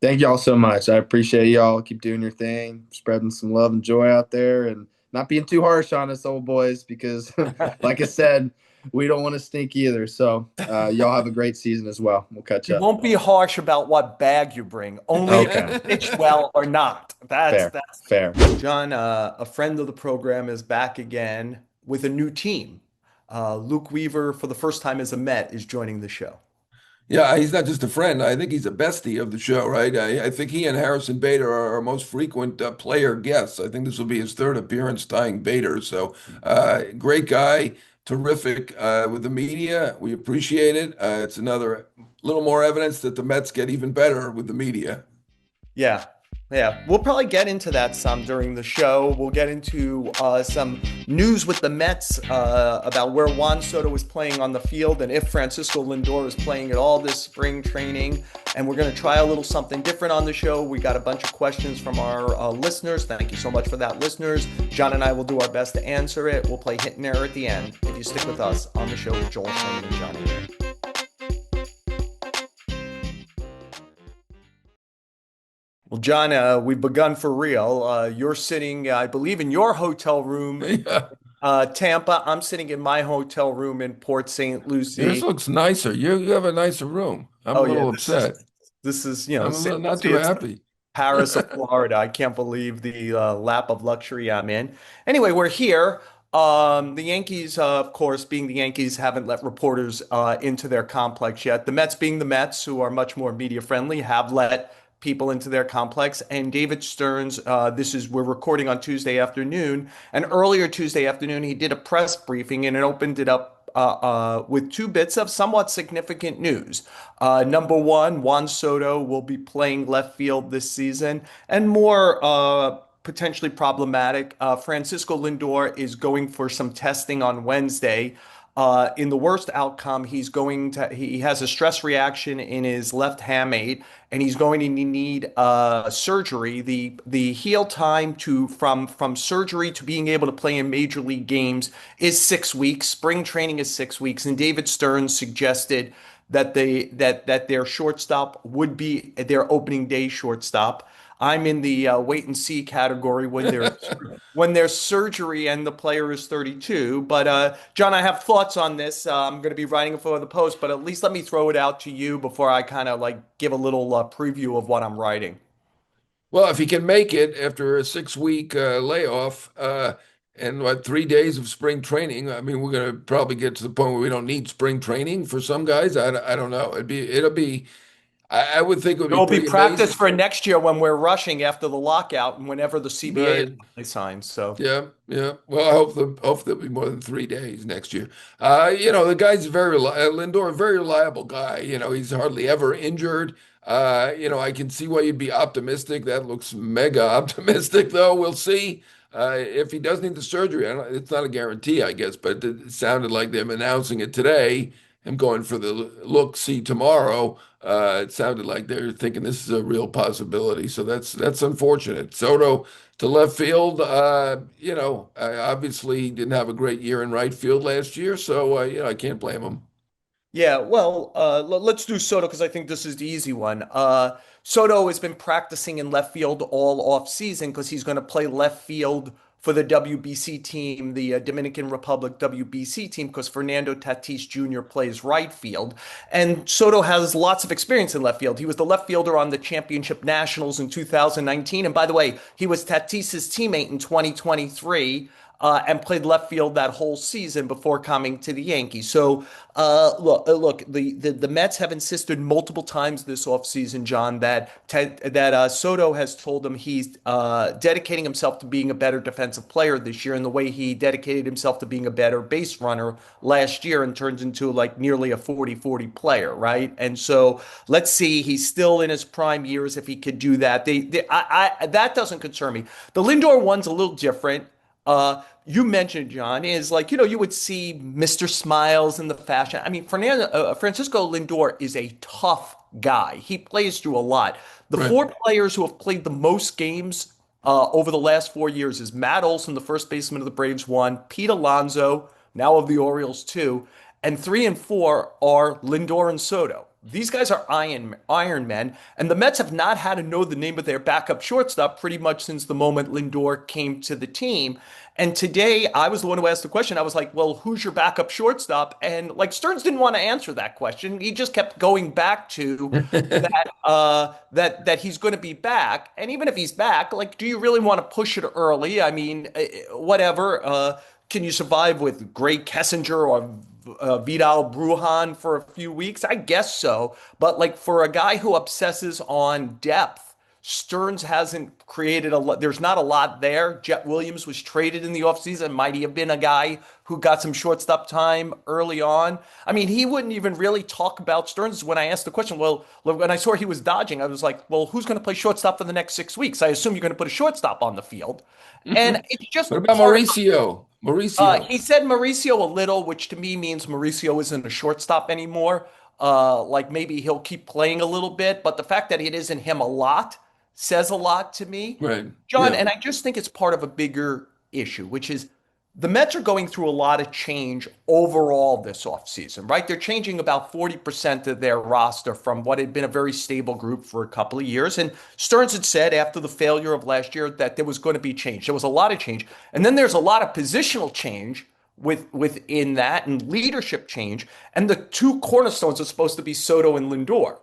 Thank y'all so much. I appreciate y'all. Keep doing your thing, spreading some love and joy out there, and not being too harsh on us old boys because, like I said, we don't want to stink either. So, y'all have a great season as well. We'll catch We up. won't be harsh about what bag you bring, only if Okay. you pitch well or not. That's Fair. that's Fair. John, a friend of the program is back again with a new team. Luke Weaver, for the first time as a Met, is joining the show. Yeah, he's not just a friend. I think he's a bestie of the show, right? I think he and Harrison Bader are our most frequent player guests. I think this will be his third appearance tying Bader. So, great guy, terrific with the media. We appreciate it. It's another little more evidence that the Mets get even better with the media. Yeah. Yeah. We'll probably get into that some during the show. We'll get into some news with the Mets about where Juan Soto is playing on the field and if Francisco Lindor is playing at all this spring training. And we're going to try a little something different on the show. We got a bunch of questions from our listeners. Thank you so much for that, listeners. John and I will do our best to answer it. We'll play hit and error at the end if you stick with us on the show with Joel Sherman and Jon Heyman. Well, John, we've begun for real. You're sitting, I believe, in your hotel room, Yeah, Tampa. I'm sitting in my hotel room in Port St. yours Lucie. looks nicer. You have a nicer room. I'm a Oh yeah, little this is upset. this is I'm a St. little not Lucie. too It's happy. Paris of Florida. I can't believe the lap of luxury I'm in. Anyway, we're here. The Yankees, of course, being the Yankees, haven't let reporters into their complex yet. The Mets, being the Mets, who are much more media friendly, have let people into their complex. And David Stearns, we're recording on Tuesday afternoon, and earlier Tuesday afternoon, he did a press briefing and it opened it up with two bits of somewhat significant news. Number one, Juan Soto will be playing left field this season, and more potentially problematic. Francisco Lindor is going for some testing on Wednesday. In the worst outcome, he has a stress reaction in his left hamate, and he's going to need surgery. The heal time from surgery to being able to play in major league games is 6 weeks. Spring training is 6 weeks, and David Stearns suggested that their shortstop would be their opening day shortstop. I'm in the wait and see category when there's surgery and the player is 32. But John, I have thoughts on this. I'm going to be writing it for the Post, but at least let me throw it out to you before I kind of like give a little preview of what I'm writing. Well, if he can make it after a 6 week layoff and what 3 days of spring training, I mean, we're going to probably get to the point where we don't need spring training for some guys. I don't know. It'll be, I would think it would It be will be pretty practice amazing. for next year when we're rushing after the lockout and whenever the CBA Right. is finally signed. So. Yeah. Yeah. Well, hope there'll be more than 3 days next year. The guy's Lindor, a very reliable guy. He's hardly ever injured. I can see why you'd be optimistic. That looks mega optimistic, though. We'll see. If he does need the surgery, it's not a guarantee, I guess, but it sounded like them announcing it today. Him going for the look, see tomorrow. It sounded like they're thinking this is a real possibility. So that's unfortunate. Soto to left field, obviously he didn't have a great year in right field last year, so I can't blame him. Yeah, well, let's do Soto because I think this is the easy one. Soto has been practicing in left field all off season because he's going to play left field for the WBC team, the Dominican Republic WBC team, because Fernando Tatis Jr. plays right field. And Soto has lots of experience in left field. He was the left fielder on the Championship Nationals in 2019. And by the way, he was Tatis's teammate in 2023. And played left field that whole season before coming to the Yankees. So, look, the Mets have insisted multiple times this offseason, John, that Soto has told them he's dedicating himself to being a better defensive player this year, and the way he dedicated himself to being a better base runner last year and turns into like nearly a 40-40 player, right? And so let's see, he's still in his prime years if he could do that. That doesn't concern me. The Lindor one's a little different. You mentioned, John, is like, you would see Mr. Smiles in the fashion. I mean, Francisco Lindor is a tough guy. He plays through a lot. The Right. four players who have played the most games over the last 4 years is Matt Olson, the first baseman of the Braves, one, Pete Alonso, now of the Orioles, two, and three and four are Lindor and Soto. these guys are Iron Men, and the Mets have not had to know the name of their backup shortstop pretty much since the moment Lindor came to the team. And today, I was the one who asked the question. I was like, "Well, who's your backup shortstop?" And like Stearns didn't want to answer that question. He just kept going back to that he's going to be back. And even if he's back, like, do you really want to push it early? I mean, whatever. Can you survive with Greg Kessinger or Vidal Brujan for a few weeks? I guess so. But like for a guy who obsesses on depth, Stearns hasn't created a lot. There's not a lot there. Jet Williams was traded in the offseason. Might he have been a guy who got some shortstop time early on? I mean, he wouldn't even really talk about Stearns when I asked the question. Well, when I saw he was dodging, I was like, well, who's going to play shortstop for the next 6 weeks? I assume you're going to put a shortstop on the field. And it's just What about part of Mauricio? Mauricio. he said Mauricio a little, which to me means Mauricio isn't a shortstop anymore. Like maybe he'll keep playing a little bit, but the fact that it isn't him a lot says a lot to me, Right. John. Yeah. And I just think it's part of a bigger issue, which is the Mets are going through a lot of change overall this offseason, right? They're changing about 40% of their roster from what had been a very stable group for a couple of years. And Stearns had said after the failure of last year that there was going to be change. There was a lot of change. And then there's a lot of positional change within that and leadership change. And the two cornerstones are supposed to be Soto and Lindor.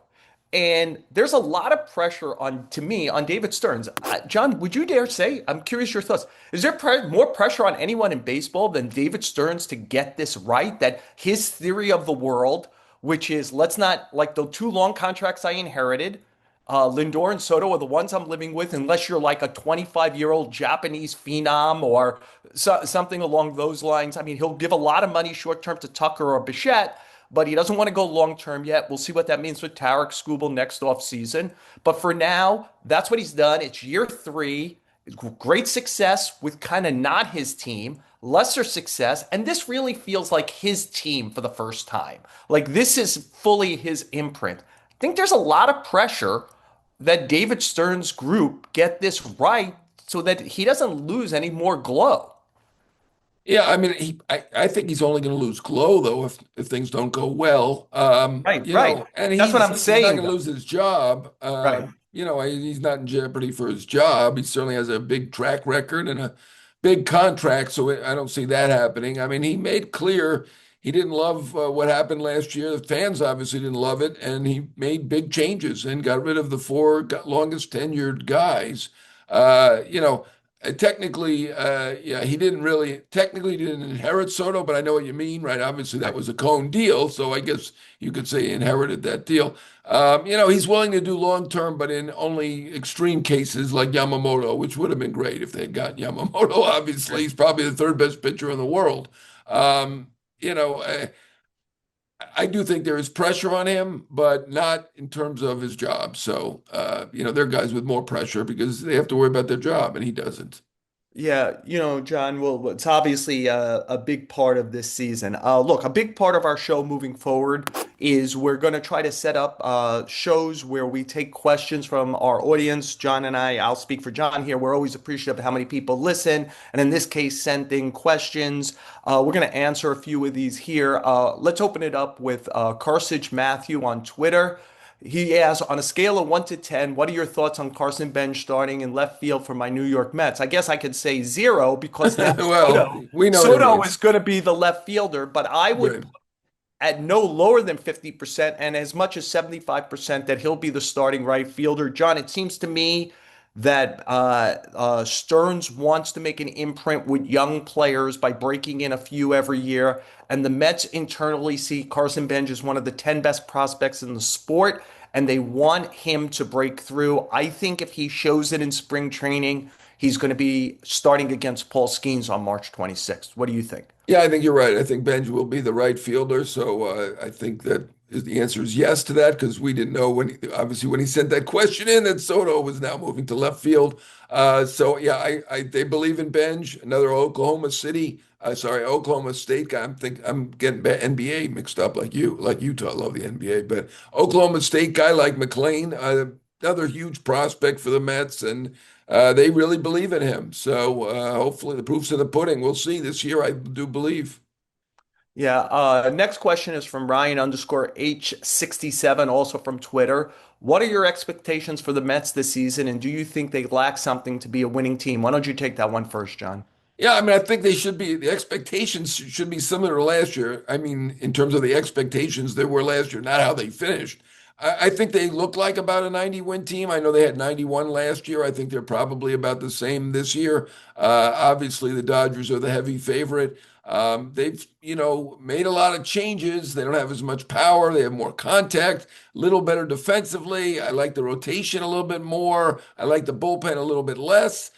And there's a lot of pressure on, to me, on David Stearns. John, would you dare say, I'm curious your thoughts. Is there more pressure on anyone in baseball than David Stearns to get this right? That his theory of the world, which is let's not, like the two long contracts I inherited, Lindor and Soto are the ones I'm living with, unless you're like a 25-year-old Japanese phenom or something along those lines. I mean, he'll give a lot of money short term to Tucker or Bichette, but he doesn't want to go long term yet. We'll see what that means with Tarek Skubal next off season. But for now, that's what he's done. It's year three. Great success with kind of not his team, lesser success. And this really feels like his team for the first time. Like this is fully his imprint. I think there's a lot of pressure that David Stearns' group get this right so that he doesn't lose any more glow. Yeah, I mean, I think he's only going to lose glow though if things don't go well. Right, right. And That's what I'm he's not saying, going to though. lose his job. Right. He's not in jeopardy for his job. He certainly has a big track record and a big contract, so I don't see that happening. I mean, he made clear he didn't love what happened last year. The fans obviously didn't love it, and he made big changes and got rid of the four longest tenured guys. Uh, you know. Technically, yeah, he didn't inherit Soto, but I know what you mean, right? Obviously, that Right. was a Cone deal, so I guess you could say he inherited that deal. He's willing to do long term, but in only extreme cases like Yamamoto, which would have been great if they had got Yamamoto. Obviously, he's probably the third best pitcher in the world. Um, you know, I do think there is pressure on him, but not in terms of his job. So, there are guys with more pressure because they have to worry about their job, and he doesn't. Yeah, John, well, it's obviously a big part of this season. Look, a big part of our show moving forward is we're going to try to set up shows where we take questions from our audience. John and I'll speak for John here. We're always appreciative of how many people listen, and in this case, send in questions. We're going to answer a few of these here. Let's open it up with Carsage Matthew on Twitter. He asks, on a scale of 1 to 10, what are your thoughts on Carson Bench starting in left field for my New York Mets? I guess I could say 0 because now Well, we know what it Soto is means. going to be the left fielder, but I would Right. put at no lower than 50% and as much as 75% that he'll be the starting right fielder. John, it seems to me that Stearns wants to make an imprint with young players by breaking in a few every year. And the Mets internally see Carson Bench as one of the 10 best prospects in the sport, and they want him to break through. I think if he shows it in spring training, he's going to be starting against Paul Skeens on March 26th. What do you think? Yeah, I think you're right. I think Benj will be the right fielder. So I think that the answer is yes to that because we didn't know obviously when he sent that question in that Soto was now moving to left field. So yeah, they believe in Benj, another Oklahoma State guy. I'm getting NBA mixed up like Utah. I love the NBA, but Oklahoma State guy like McLean, another huge prospect for the Mets, and they really believe in him. So hopefully the proof's in the pudding. We'll see this year. I do believe. Yeah. Next question is from Ryan underscore H67, also from Twitter. What are your expectations for the Mets this season, and do you think they lack something to be a winning team? Why don't you take that one first, John? Yeah, I mean, I think they should be, the expectations should be similar to last year. I mean, in terms of the expectations there were last year, not how they finished. I think they look like about a 90 win team. I know they had 91 last year. I think they're probably about the same this year. Obviously, the Dodgers are the heavy favorite. They've, made a lot of changes. They don't have as much power. They have more contact, a little better defensively. I like the rotation a little bit more. I like the bullpen a little bit less.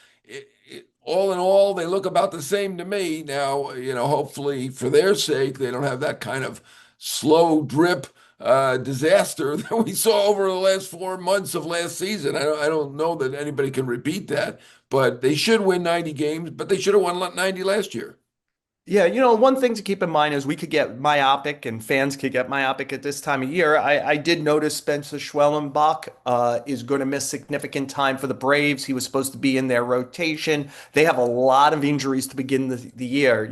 All in all, they look about the same to me. Now, hopefully for their sake, they don't have that kind of slow drip disaster that we saw over the last 4 months of last season. I don't know that anybody can repeat that, but they should win 90 games, but they should have won 90 last year. Yeah, one thing to keep in mind is we could get myopic and fans could get myopic at this time of year. I did notice Spencer Schwellenbach is going to miss significant time for the Braves. He was supposed to be in their rotation. They have a lot of injuries to begin the year.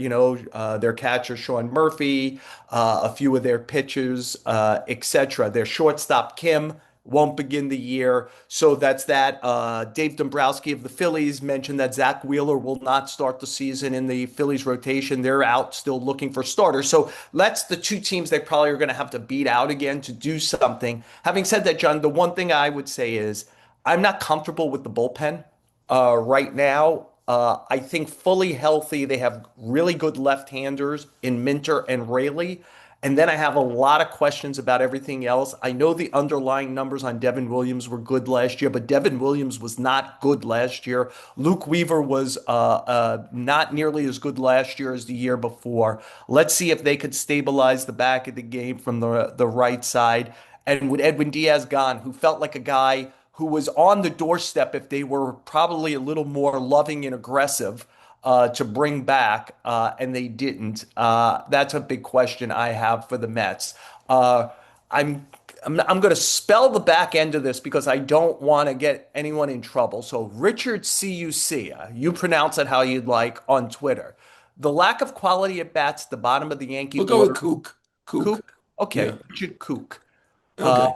Their catcher, Sean Murphy, a few of their pitchers, etc. Their shortstop, Kim, won't begin the year. So that's that. Dave Dombrowski of the Phillies mentioned that Zach Wheeler will not start the season in the Phillies rotation. They're out still looking for starters. So that's the two teams they probably are going to have to beat out again to do something. Having said that, John, the one thing I would say is I'm not comfortable with the bullpen right now. I think fully healthy, they have really good left-handers in Minter and Raley. And then I have a lot of questions about everything else. I know the underlying numbers on Devin Williams were good last year, but Devin Williams was not good last year. Luke Weaver was not nearly as good last year as the year before. Let's see if they could stabilize the back of the game from the right side. And with Edwin Diaz gone, who felt like a guy who was on the doorstep if they were probably a little more loving and aggressive to bring back, and they didn't. That's a big question I have for the Mets. I'm I'm going to spell the back end of this because I don't want to get anyone in trouble. So Richard CUC, you pronounce it how you'd like on Twitter. The lack of quality at bats at the bottom of the Yankee We'll go with order. Kook. Kook? Kook. Okay, Yeah. Richard Kook. Uh, Okay.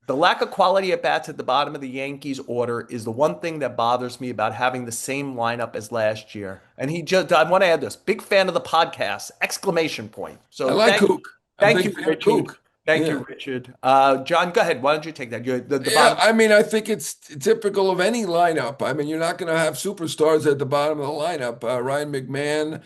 the lack of quality at bats at the bottom of the Yankees order is the one thing that bothers me about having the same lineup as last year. And I want to add this, big fan of the podcast, exclamation point. I So like Kook. I'm a thank big you, fan of Richard. Kook. Thank Yeah. you, Richard. John, go ahead. Why don't you take that? The Yeah, bottom. I mean, I think it's typical of any lineup. I mean, you're not going to have superstars at the bottom of the lineup. Ryan McMahon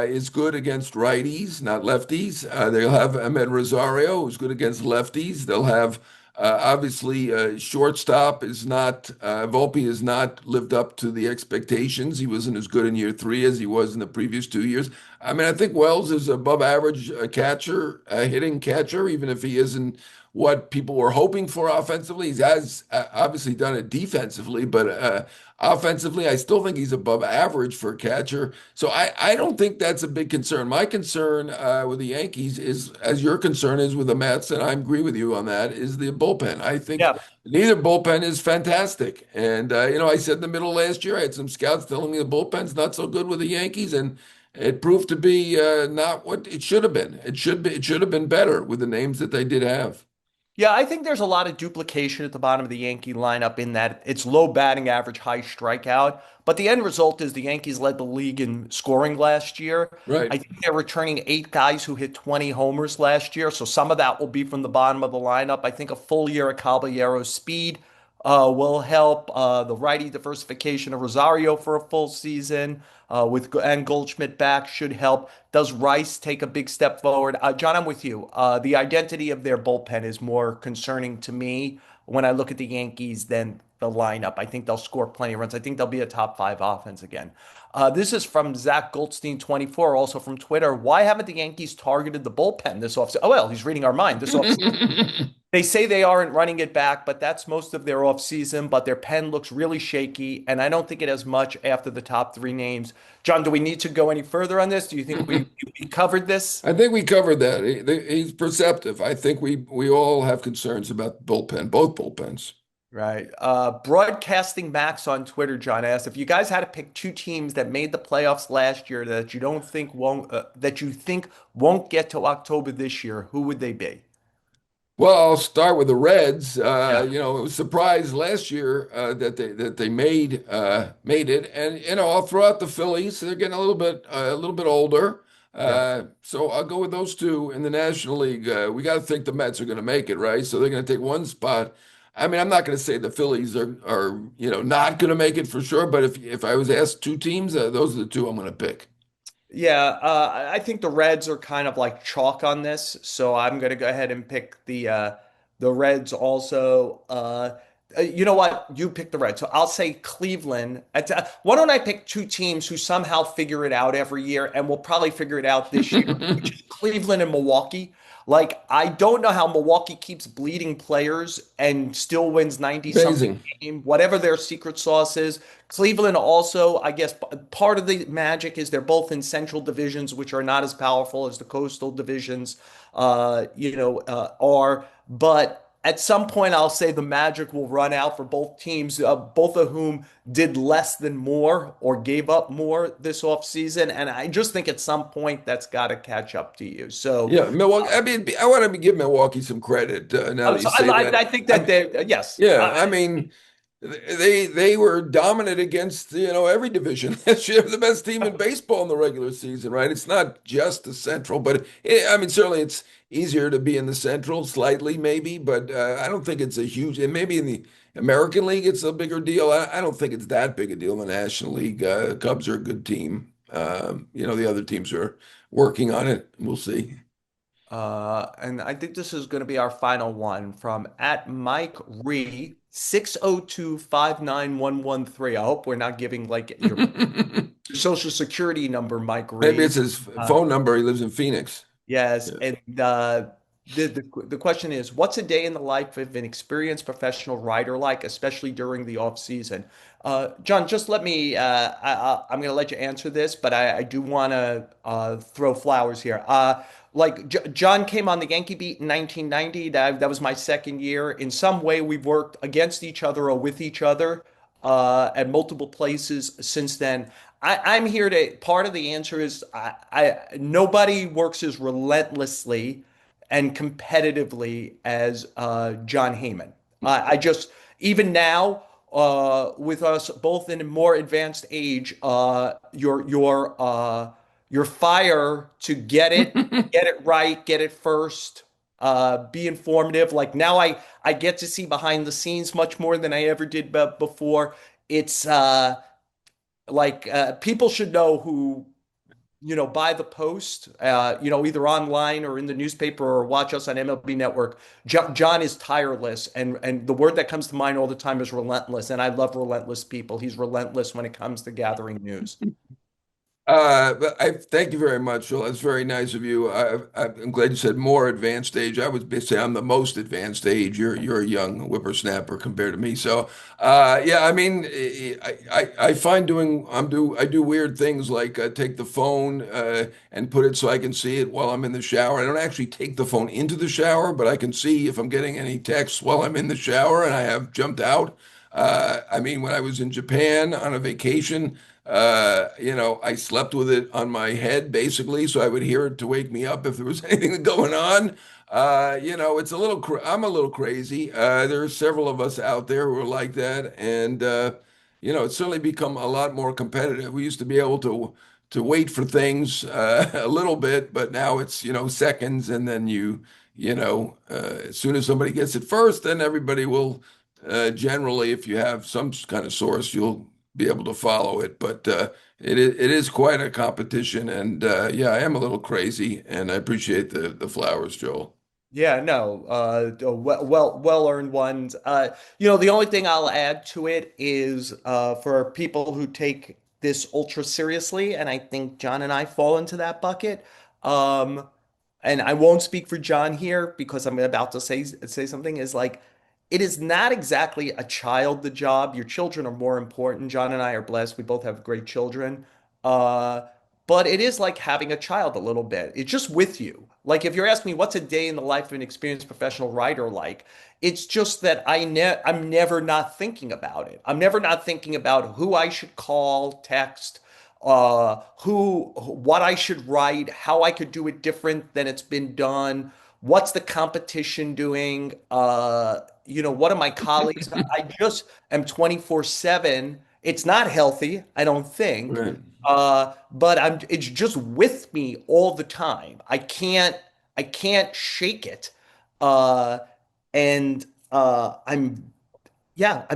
is good against righties, not lefties. They'll have Ahmed Rosario, who's good against lefties. They'll have obviously shortstop is not Volpe has not lived up to the expectations. He wasn't as good in year three as he was in the previous 2 years. I mean, I think Wells is above average catcher, hitting catcher, even if he isn't what people were hoping for offensively. He has obviously done it defensively, but offensively, I still think he's above average for a catcher. So I don't think that's a big concern. My concern with the Yankees is, as your concern is with the Mets, and I agree with you on that, is the bullpen. I think Yeah. neither bullpen is fantastic. And, I said in the middle of last year, I had some scouts telling me the bullpen's not so good with the Yankees, and it proved to be not what it should have been. It should have been better with the names that they did have. Yeah, I think there's a lot of duplication at the bottom of the Yankee lineup in that it's low batting average, high strikeout. But the end result is the Yankees led the league in scoring last year. Right. I think they're returning 8 guys who hit 20 homers last year. So some of that will be from the bottom of the lineup. I think a full year of Caballero's speed will help. The righty diversification of Rosario for a full season and Goldschmidt back should help. Does Rice take a big step forward? John, I'm with you. The identity of their bullpen is more concerning to me when I look at the Yankees than the lineup. I think they'll score plenty of runs. I think they'll be a top five offense again. This is from Zach Goldstein 24, also from Twitter. Why haven't the Yankees targeted the bullpen this offseason? Oh, well, he's reading our mind. This offseason. They say they aren't running it back, but that's most of their offseason. But their pen looks really shaky, and I don't think it has much after the top three names. John, do we need to go any further on this? Do you think we covered this? I think we covered that. He's perceptive. I think we all have concerns about the bullpen, both bullpens. Right. Broadcasting Max on Twitter, John asked if you guys had to pick two teams that made the playoffs last year that you don't think won't that you think won't get to October this year, who would they be? Well, I'll start with the Reds. Yeah. It was a surprise last year that they made it, and I'll throw out the Phillies. They're getting a little bit older, Yeah. so I'll go with those two in the National League. We got to think the Mets are going to make it, right? So they're going to take one spot. I mean, I'm not going to say the Phillies are not going to make it for sure, but if I was asked two teams, those are the two I'm going to pick. Yeah, I think the Reds are kind of like chalk on this, so I'm gonna go ahead and pick the Reds also. You know what? You pick the Reds, so I'll say Cleveland. Why don't I pick two teams who somehow figure it out every year, and we'll probably figure it out this year, which is Cleveland and Milwaukee. Like, I don't know how Milwaukee keeps bleeding players and still wins 90 something Amazing. game, whatever their secret sauce is. Cleveland also, I guess, part of the magic is they're both in central divisions, which are not as powerful as the coastal divisions, are. But at some point, I'll say the magic will run out for both teams, both of whom did less than more or gave up more this offseason. And I just think at some point that's got to catch up to you. So, Yeah, Milwaukee. I mean, I want to give Milwaukee some credit now that you so I, say I that. I think that I, they, yes. Yeah, I mean, they were dominant against every division last year. The best team in baseball in the regular season, right? It's not just the Central, but I mean, certainly it's easier to be in the Central slightly, maybe, but I don't think it's a huge. And maybe in the American League, it's a bigger deal. I don't think it's that big a deal in the National League. Cubs are a good team. The other teams are working on it. We'll see. And I think this is going to be our final one from at Mike Ree 602-59113. I hope we're not giving like your social security number, Mike Maybe Ree. it's his Uh, phone number. He lives in Phoenix. yes, Yeah. and the question is, what's a day in the life of an experienced professional writer like, especially during the off season? John, just let me. I'm going to let you answer this, but I do want to throw flowers here. Like John came on the Yankee beat in 1990. That was my second year. In some way, we've worked against each other or with each other at multiple places since then. I'm here to. Part of the answer is nobody works as relentlessly and competitively as Jon Heyman. I just even now with us both in a more advanced age, your fire to get it right, get it first, be informative. Like now, I get to see behind the scenes much more than I ever did before. It's people should know who buy the post, either online or in the newspaper or watch us on MLB Network. John is tireless, and the word that comes to mind all the time is relentless. And I love relentless people. He's relentless when it comes to gathering news. But I thank you very much, Joel. That's very nice of you. I'm glad you said more advanced age. I would say I'm the most advanced age. You're a young whippersnapper compared to me. So, yeah, I mean, I find I do weird things like take the phone and put it so I can see it while I'm in the shower. I don't actually take the phone into the shower, but I can see if I'm getting any texts while I'm in the shower, and I have jumped out. I mean, when I was in Japan on a vacation. I slept with it on my head basically, so I would hear it to wake me up if there was anything going on. It's I'm a little crazy. There are several of us out there who are like that, and it's certainly become a lot more competitive. We used to be able to wait for things a little bit, but now it's seconds, and then as soon as somebody gets it first, then everybody will generally, if you have some kind of source, you'll be able to follow it. But it is quite a competition, and yeah, I am a little crazy, and I appreciate the flowers, Joel. Yeah, no, well earned ones. The only thing I'll add to it is for people who take this ultra seriously, and I think John and I fall into that bucket. Um, and I won't speak for John here because I'm about to say something is like it is not exactly a child the job. Your children are more important. John and I are blessed. We both have great children. Uh, but it is like having a child a little bit. It's just with you. Like if you're asking me what's a day in the life of an experienced professional writer like, it's just that I'm never not thinking about it. I'm never not thinking about who I should call, text, what I should write, how I could do it different than it's been done. What's the competition doing? What are my colleagues? I just am 24/7. It's not healthy, I don't think. Right. But it's just with me all the time. I can't shake it. Uh, and I'm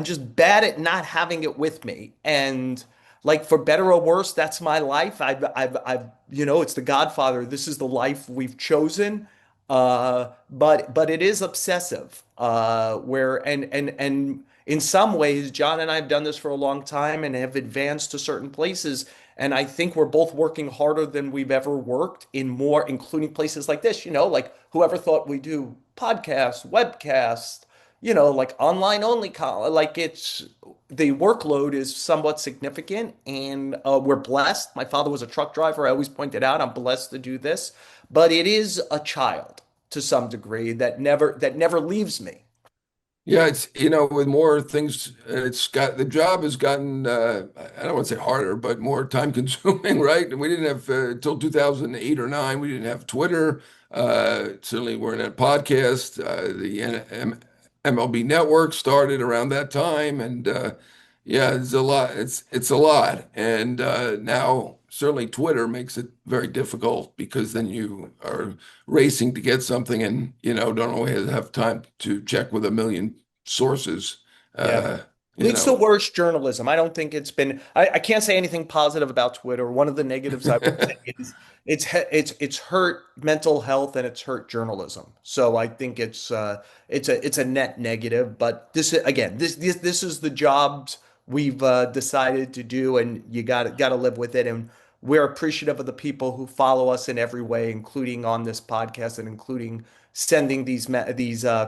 just bad at not having it with me. And like for better or worse, that's my life. It's the Godfather. This is the life we've chosen. But it is obsessive. And in some ways, John and I have done this for a long time and have advanced to certain places. And I think we're both working harder than we've ever worked in more, including places like this, like whoever thought we do podcasts, webcasts, like online only like it's the workload is somewhat significant and we're blessed. My father was a truck driver. I always pointed out I'm blessed to do this, but it is a child to some degree that never leaves me. Yeah, it's with more things, the job has gotten I don't want to say harder, but more time consuming, right? And we didn't have till 2008 or 9, we didn't have Twitter. Certainly weren't at podcast. The MLB Network started around that time, and yeah, it's a lot. It's a lot, and now certainly Twitter makes it very difficult because then you are racing to get something, and don't always have time to check with a million sources. Yeah. Uh, you It's the know, worst journalism. I don't think it's been. I can't say anything positive about Twitter. One of the negatives I would say is it's hurt mental health and it's hurt journalism. So I think it's a net negative. But this again, this is the jobs we've decided to do, and you got to live with it. And we're appreciative of the people who follow us in every way, including on this podcast and including sending these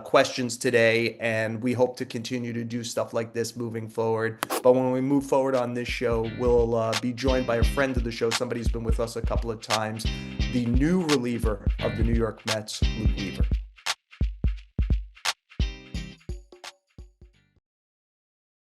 questions today, and we hope to continue to do stuff like this moving forward. But when we move forward on this show, we'll be joined by a friend of the show, somebody who's been with us a couple of times, the new reliever of the New York Mets, Luke Weaver.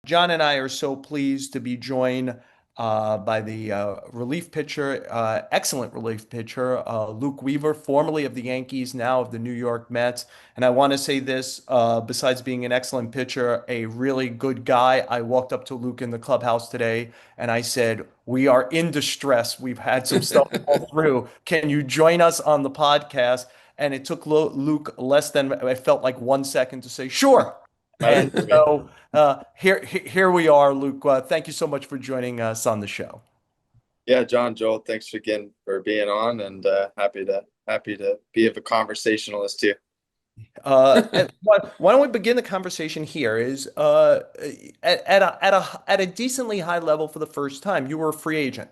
John and I are so pleased to be joined by the relief pitcher, excellent relief pitcher, Luke Weaver, formerly of the Yankees, now of the New York Mets. And I want to say this, besides being an excellent pitcher, a really good guy. I walked up to Luke in the clubhouse today and I said, "We are in distress. We've had some stuff fall through. Can you join us on the podcast?" And it took Luke less than, it felt like 1 second to say, "Sure." And so here we are, Luke. Thank you so much for joining us on the show. Yeah, John, Joel, thanks again for being on, and happy to be of a conversationalist too. And why don't we begin the conversation here? Is at a decently high level for the first time, you were a free agent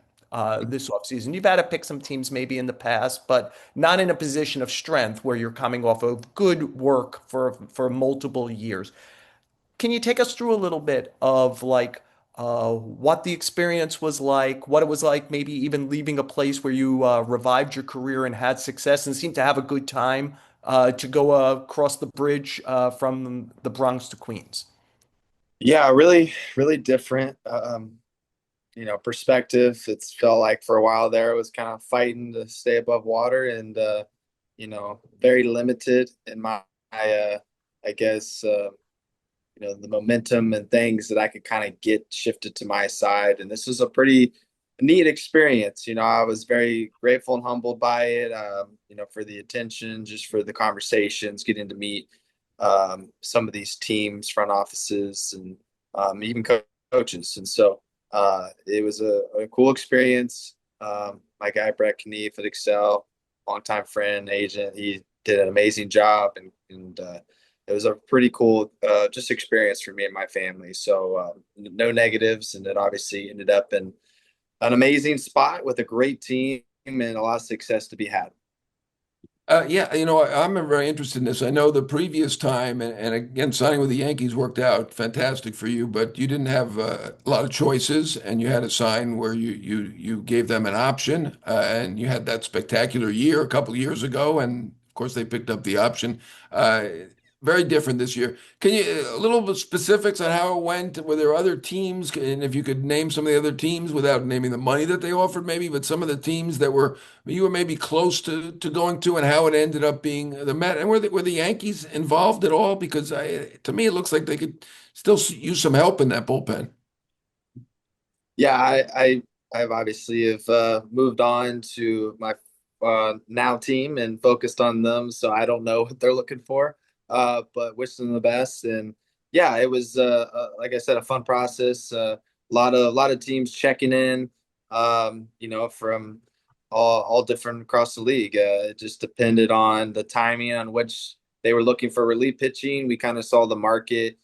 this offseason. You've had to pick some teams maybe in the past, but not in a position of strength where you're coming off of good work for multiple years. Can you take us through a little bit of like what the experience was like, what it was like, maybe even leaving a place where you revived your career and had success and seemed to have a good time to go across the bridge from the Bronx to Queens? Yeah, really, really different. Perspective. It's felt like for a while there, it was kind of fighting to stay above water, and very limited in I guess, the momentum and things that I could kind of get shifted to my side. And this was a pretty neat experience. I was very grateful and humbled by it, for the attention, just for the conversations, getting to meet some of these teams, front offices, and even coaches. And so it was a cool experience. My guy, Brett Knief at Excel, longtime friend, agent, he did an amazing job. And it was a pretty cool just experience for me and my family. So no negatives, and it obviously ended up in an amazing spot with a great team and a lot of success to be had. Yeah, I'm very interested in this. I know the previous time, and again, signing with the Yankees worked out fantastic for you, but you didn't have a lot of choices, and you had a sign where you gave them an option, and you had that spectacular year a couple of years ago, and of course they picked up the option. Uh, Very different this year. Can you a little bit specifics on how it went? Were there other teams, and if you could name some of the other teams without naming the money that they offered, maybe, but some of the teams that you were maybe close to going to, and how it ended up being the Met. And were the Yankees involved at all? Because to me, it looks like they could still use some help in that bullpen. Yeah, I've obviously have moved on to my now team and focused on them, so I don't know what they're looking for. But wish them the best. And yeah, it was like I said, a fun process. A lot of teams checking in, from all different across the league. It just depended on the timing on which they were looking for relief pitching. We kind of saw the market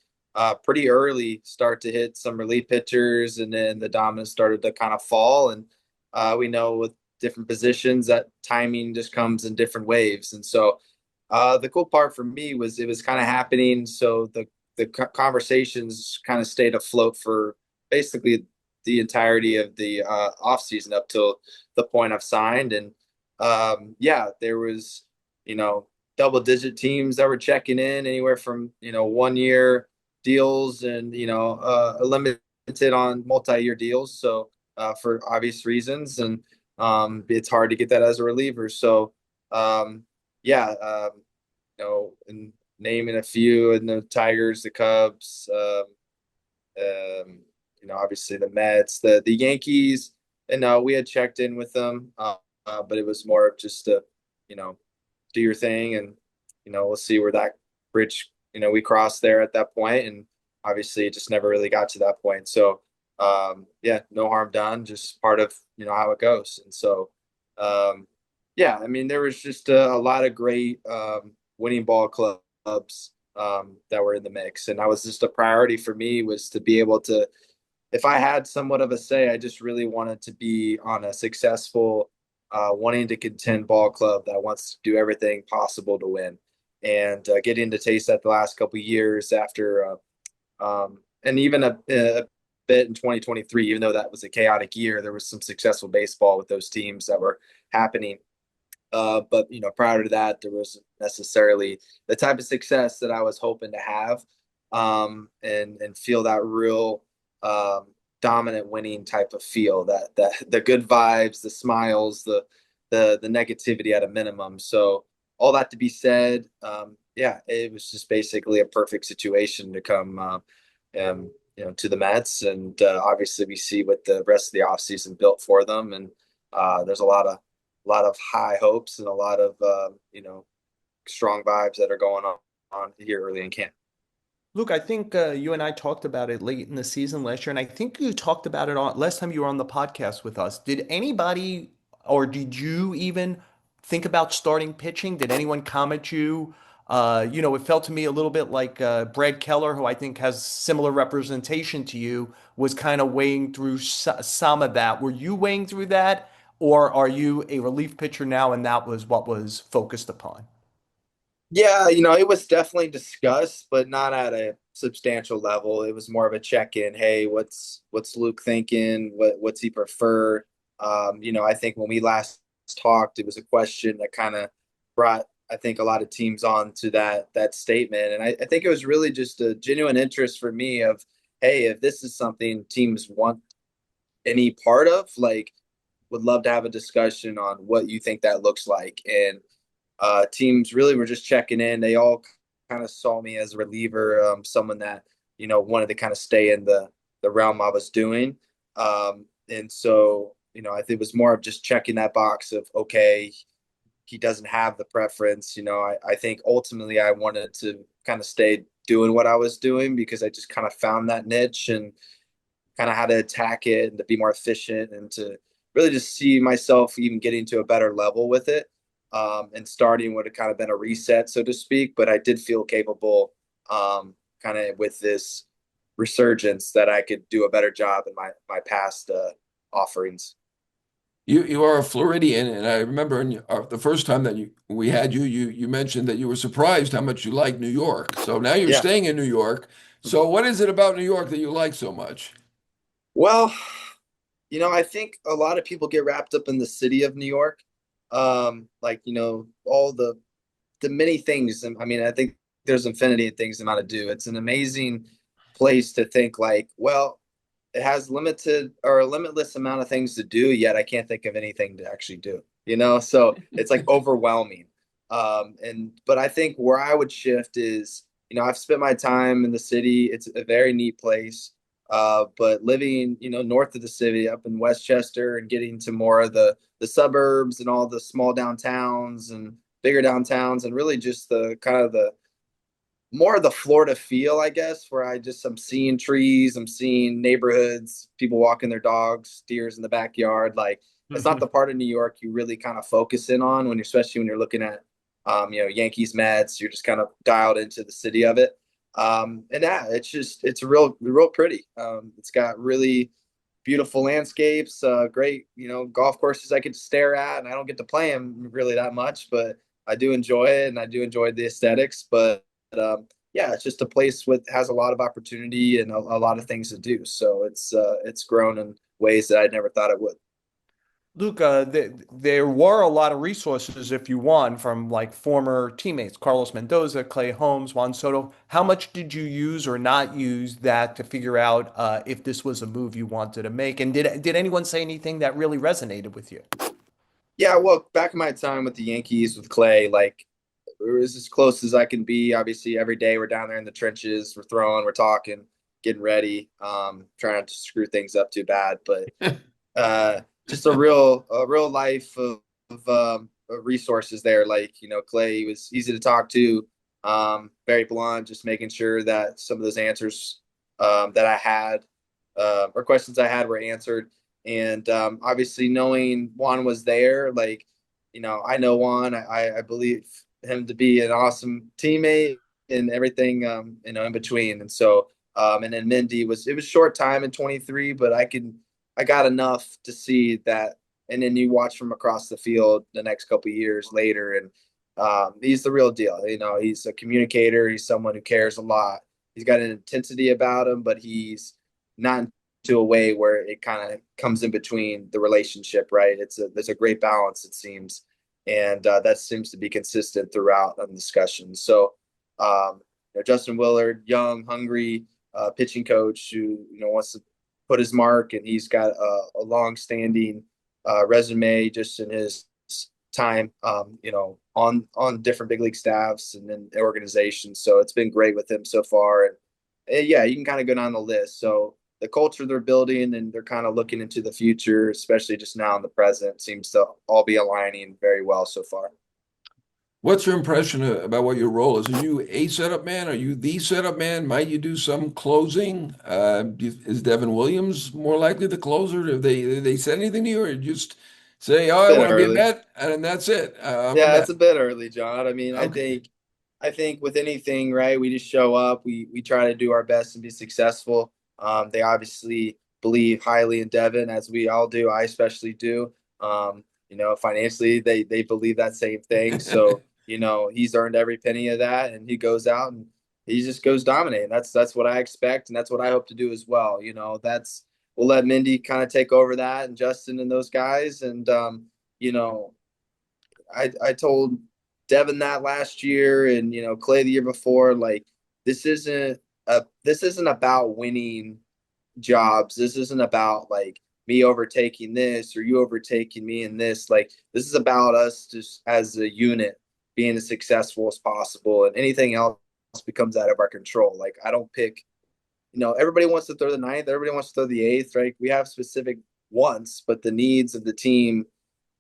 pretty early start to hit some relief pitchers, and then the dominance started to kind of fall. And we know with different positions that timing just comes in different waves. And so the cool part for me was it was kind of happening. So the conversations kind of stayed afloat for basically the entirety of the off season up till the point I've signed. And yeah, there was, double digit teams that were checking in anywhere from, 1 year deals and, limited on multi-year deals. So for obvious reasons. And it's hard to get that as a reliever. So yeah, and naming a few, and the Tigers, the Cubs, obviously the Mets, the Yankees, and we had checked in with them, but it was more of just to, do your thing, and we'll see where that bridge, we crossed there at that point, and obviously it just never really got to that point. So, yeah, no harm done, just part of how it goes, and so, yeah, I mean there was just a lot of great winning ball clubs that were in the mix, and that was just a priority for me was to be able to, if I had somewhat of a say, I just really wanted to be on a successful, wanting to contend ball club that wants to do everything possible to win. And getting to taste that the last couple of years after, and even a bit in 2023, even though that was a chaotic year, there was some successful baseball with those teams that were happening. But prior to that, there wasn't necessarily the type of success that I was hoping to have, and feel that real dominant winning type of feel, that the good vibes, the smiles, the negativity at a minimum. So all that to be said, yeah, it was just basically a perfect situation to come, to the Mets, and obviously we see what the rest of the offseason built for them, and there's a lot of high hopes and a lot of strong vibes that are going on here early in camp. Luke, I think you and I talked about it late in the season last year, and I think you talked about it on last time you were on the podcast with us. Did anybody, or did you even think about starting pitching? Did anyone comment you? It felt to me a little bit like Brad Keller, who I think has similar representation to you, was kind of weighing through some of that. Were you weighing through that, or are you a relief pitcher now, and that was what was focused upon? Yeah, it was definitely discussed, but not at a substantial level. It was more of a check-in. Hey, what's Luke thinking? What's he prefer? I think when we last talked, it was a question that kind of brought, I think, a lot of teams on to that statement. And I think it was really just a genuine interest for me of, hey, if this is something teams want any part of, like, would love to have a discussion on what you think that looks like. And teams really were just checking in. They all kind of saw me as a reliever, someone that wanted to kind of stay in the realm I was doing. And so I think it was more of just checking that box of, okay, he doesn't have the preference. I think ultimately I wanted to kind of stay doing what I was doing because I just kind of found that niche and kind of how to attack it and to be more efficient and to really just see myself even getting to a better level with it. And starting would have kind of been a reset, so to speak. But I did feel capable, kind of with this resurgence, that I could do a better job in my past offerings. You are a Floridian, and I remember the first time that we had you mentioned that you were surprised how much you like New York. So now you're Yeah. staying in New York. So what is it about New York that you like so much? Well, I think a lot of people get wrapped up in the city of New York. Like, all the many things. I mean, I think there's infinity of things amount to do. It's an amazing place to think like, well, it has limited or a limitless amount of things to do, yet I can't think of anything to actually do, So it's like overwhelming. But I think where I would shift is, I've spent my time in the city. It's a very neat place. But living, north of the city, up in Westchester, and getting to more of the suburbs and all the small downtowns and bigger downtowns, and really just the kind of the more of the Florida feel, I guess, where I'm seeing trees, I'm seeing neighborhoods, people walking their dogs, deers in the backyard. Like, it's not the part of New York you really kind of focus in on especially when you're looking at, Yankees, Mets. You're just kind of dialed into the city of it. And yeah, it's real pretty. It's got really beautiful landscapes, great, golf courses I get to stare at, and I don't get to play them really that much, but I do enjoy it, and I do enjoy the aesthetics. But yeah, it's just a place with has a lot of opportunity and a lot of things to do. So it's grown in ways that I never thought it would. Luca, there were a lot of resources if you want from like former teammates, Carlos Mendoza, Clay Holmes, Juan Soto. How much did you use or not use that to figure out if this was a move you wanted to make? And did anyone say anything that really resonated with you? Yeah, well, back in my time with the Yankees with Clay, like it was as close as I can be. Obviously, every day we're down there in the trenches, we're throwing, we're talking, getting ready, trying not to screw things up too bad, but just a real life of resources there. Like, Clay was easy to talk to, very blunt, just making sure that some of those answers that I had or questions I had were answered. And obviously, knowing Juan was there, like, I know Juan. I believe him to be an awesome teammate and everything, in between. And so, and then Mindy it was short time in 23, but I got enough to see that. And then you watch from across the field the next couple of years later, and he's the real deal. He's a communicator. He's someone who cares a lot. He's got an intensity about him, but he's not to a way where it kind of comes in between the relationship, right? There's a great balance, it seems, and that seems to be consistent throughout the discussion. So, Justin Willard, young, hungry pitching coach who wants to put his mark, and he's got a long-standing resume just in his time, on different big league staffs and then organizations. So it's been great with him so far, and yeah, you can kind of go down the list. So the culture they're building and they're kind of looking into the future, especially just now in the present, seems to all be aligning very well so far. What's your impression about what your role is? Are you a setup man? Are you the setup man? Might you do some closing? Is Devin Williams more likely the closer? Have they said anything to you, or you just say, "Oh, I Bit want to be a early. Met," and that's it? I'm a Yeah, it's Met. a bit early, John. I mean, Okay. I think with anything, right, we just show up, we try to do our best and be successful. They obviously believe highly in Devin, as we all do. I especially do. Financially, they believe that same thing. So, he's earned every penny of that, and he goes out and he just goes dominating. That's what I expect, and that's what I hope to do as well. That's we'll let Mindy kind of take over that, and Justin and those guys, and you know, I told Devin that last year, and Clay the year before. Like, this isn't about winning jobs. This isn't about like me overtaking this or you overtaking me in this. Like, this is about us just as a unit being as successful as possible, and anything else becomes out of our control. Like, I don't pick. Everybody wants to throw the ninth. Everybody wants to throw the eighth. Right? We have specific wants, but the needs of the team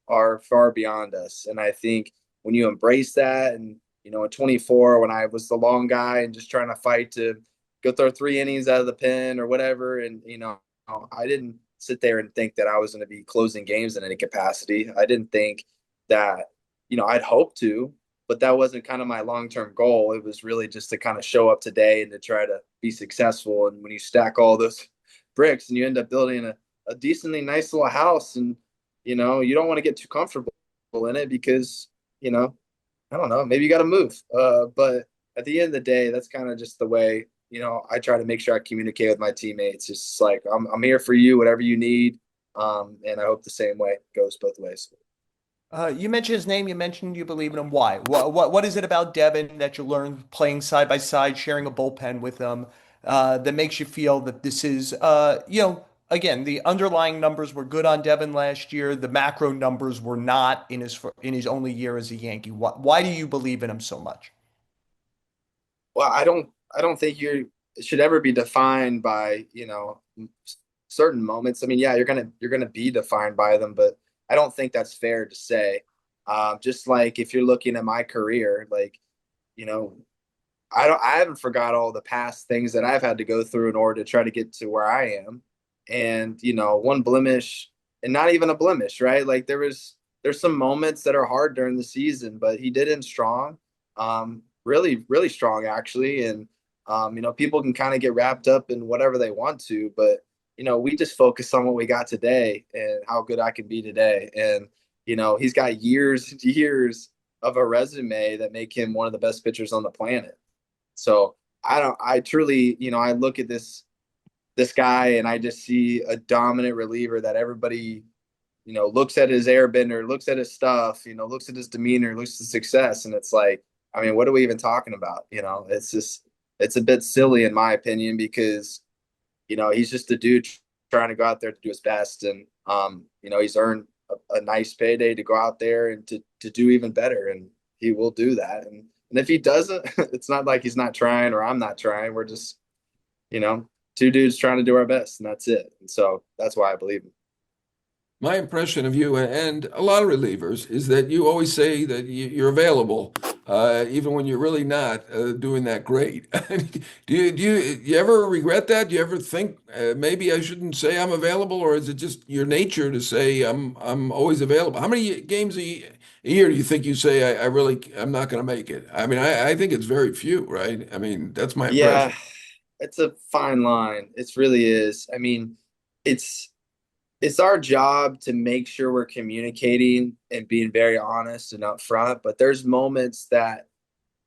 are far beyond us. And I think when you embrace that, and in 24, when I was the long guy and just trying to fight to go throw 3 innings out of the pen or whatever, and I didn't sit there and think that I was going to be closing games in any capacity. I didn't think that I'd hope to, but that wasn't kind of my long-term goal. It was really just to kind of show up today and to try to be successful. And when you stack all those bricks and you end up building a decently nice little house, and you don't want to get too comfortable in it because, you know, I don't know, maybe you got to move. But at the end of the day, that's kind of just the way, I try to make sure I communicate with my teammates. It's just like, I'm here for you, whatever you need. And I hope the same way goes both ways. You mentioned his name. You mentioned you believe in him. Why? What is it about Devin that you learned playing side by side, sharing a bullpen with him, that makes you feel that this is, again, the underlying numbers were good on Devin last year. The macro numbers were not in his only year as a Yankee. Why do you believe in him so much? Well, I don't think you should ever be defined by, certain moments. I mean, yeah, you're gonna be defined by them, but I don't think that's fair to say. Just like if you're looking at my career, like, you know, I haven't forgot all the past things that I've had to go through in order to try to get to where I am. And, one blemish and not even a blemish, right? Like there's some moments that are hard during the season, but he did end strong. Really, really strong actually. And people can kind of get wrapped up in whatever they want to, but we just focus on what we got today and how good I can be today. And, he's got years of a resume that make him one of the best pitchers on the planet. So I truly, I look at this guy and I just see a dominant reliever that everybody, looks at his airbender, looks at his stuff, looks at his demeanor, looks at his success. And it's like, I mean, what are we even talking about? It's a bit silly in my opinion because, he's just a dude trying to go out there to do his best. And, he's earned a nice payday to go out there and to do even better. And he will do that. And if he doesn't, it's not like he's not trying or I'm not trying. We're just, you know, two dudes trying to do our best, and that's it. And so that's why I believe him. My impression of you and a lot of relievers is that you always say that you're available, even when you're really not doing that great. Do you ever regret that? Do you ever think maybe I shouldn't say I'm available, or is it just your nature to say I'm always available? How many games a year do you think you say I'm not going to make it? I mean, I think it's very few, right? I mean, that's my Yeah, impression. it's a fine line. It really is. I mean, it's it's our job to make sure we're communicating and being very honest and upfront, but there's moments that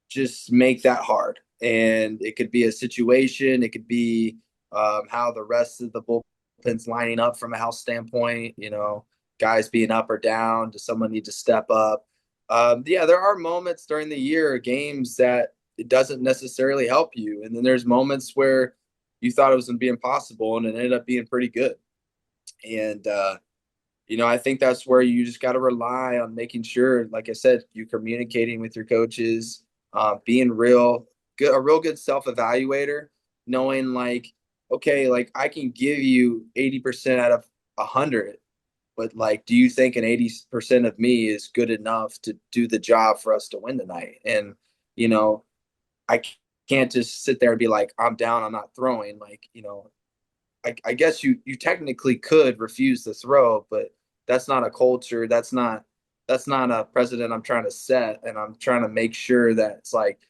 just make that hard. And it could be a situation, it could be how the rest of the bullpen's lining up from a health standpoint, guys being up or down. Does someone need to step up? Yeah, there are moments during the year, games that it doesn't necessarily help you. And then there's moments where you thought it was going to be impossible and it ended up being pretty good. And, I think that's where you just got to rely on making sure, like I said, you communicating with your coaches, being a real good self evaluator, knowing like, okay, like I can give you 80% out of 100, but like, do you think an 80% of me is good enough to do the job for us to win tonight? And, you know, I can't just sit there and be like, I'm down, I'm not throwing. Like, I guess you technically could refuse to throw, but that's not a culture. That's not a precedent I'm trying to set. And I'm trying to make sure that it's like